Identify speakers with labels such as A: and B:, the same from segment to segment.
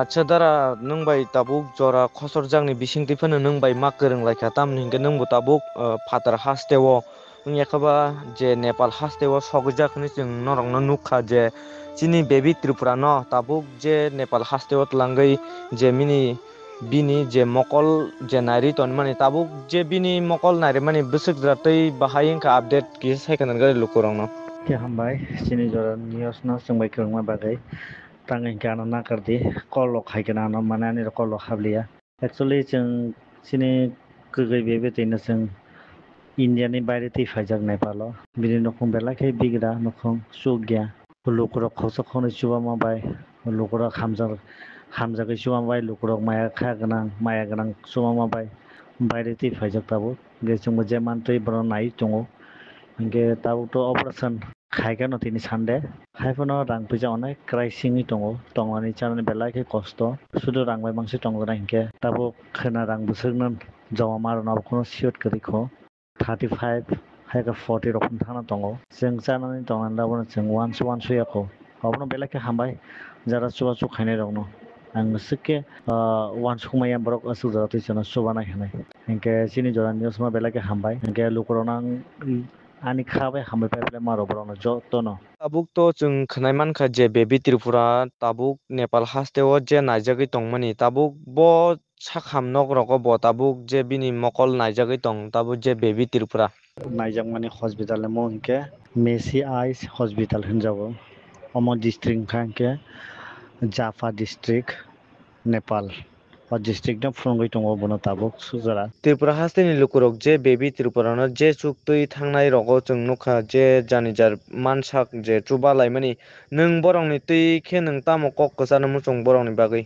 A: আচ্ছা দারা নংবাই tabuk jora khosor jangni bisingti phano nongbai mak gorong laika tamni hingke nongbo tabuk phatar hasteo yakaba je Nepal hasteo sogjak ni chong norongno nukha je chini baby Tripura no tabuk je Nepal hasteo tlangai je mini bini je mokol je nari ton mani tabuk je bini mokol nari mani busuk ratei bahai hingka update kisa saikanan gari lukurongno
B: ke hambai chini jora news no songbai korongma bagai tangai gana nakardi kolok haikena no manani kolok habliya actually जों chini kogai bebetina जों India ni বাইরে তে ফাইজাক নেপাল বিনি নখং বেলাকে বিগরা নখং সুগিয়া লুকুরক খসক খনে সুবা মাবাই লুকুরক হামজাকে সুবা মাবাই লুকুরক মায়া খা গোনাं মায়া गोनां सुबा माबाय বাইরে তে ফাইজাক তাবো गेसुं जे मानतै ब्र नाय दङ इंगे ताबोथ' अपारेशन खायगानो तिनि सानदे खायफोनो रां फैसा अनेक क्राइसिंनि दङ दंनानै जानानै बेलाके खस्थ सुदु रांबाय बांसि दंगोना इंगे ताबो खोना रां बोसोरनो जमा मारनाव कोनो सियत करिखौ 35 हायगा 40 रकम थाना दङ जों जानानै दंनानै दाबो जों वान सुयाखौ अबनो बेलाके हामबाय जारा सुबा सुखायनाय दङ आं सके वान सुखमाया ब्रक असु जाते जना सुबा नायनाय इंगे सिनि जरा निउस मा बेलाके हामबाय इंगे लुकरनां ani khabai hambai pai maro borno jotono
A: tabuk to chung khnai mankha je baby Tripura tabuk Nepal hasteo je naijagui tongmani tabuk bo sakham nok rogo bo tabuk je bini mokol naijagui tong tabuk je baby Tripura
B: naijak mani hospital mo hinke Messi Eyes Hospital hinjago omo district khanke Jaffa district Nepal o district no phungoi tongo bono tabuk sujara
A: Tripura hasteni lukurok je baby Tripura no je chuktui thangnai rogo chung nukha je janijar mansak je chubalai mani nung borongni tui khe nung tamo kok kwchano muchung borongni bagui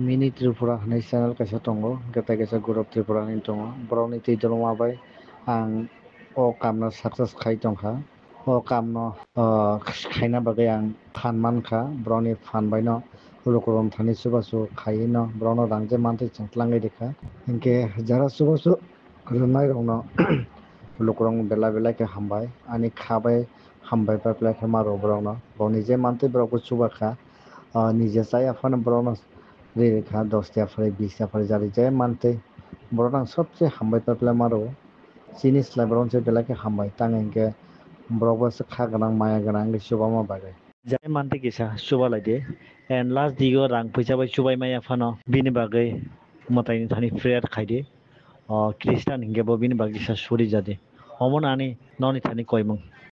B: mini Tripura hanai channel kaisa tongo geta kaisa group Tripura ni tongo borokni tui dolma bai ang o kamno success khai tongkha o kamno khaina bagui ang phan mankha borokni phan bai no lukurom thani subasu khai no borokno rang je mantui changlangai rekha hinke jara subasu rwnai rokno lukurong bela ke hambai ani khabai hambai paipla ke maro borokno boni je mantui borokbo chubakha nije chai aphano borokno rekha 10 ta phare 20 ta phare jari je mantui borokno sobse hambai paipla maro chini slai borok je bela ke hambai tangenge borokbo kha ganang maya ganang subama bagai jai mantui kisa subalai de and last digo rang paisa bai subai maya phano bini bagai matai thani prayer khaide Christian hinge bo bini bagi sa suri jade homon ani noni thani koimung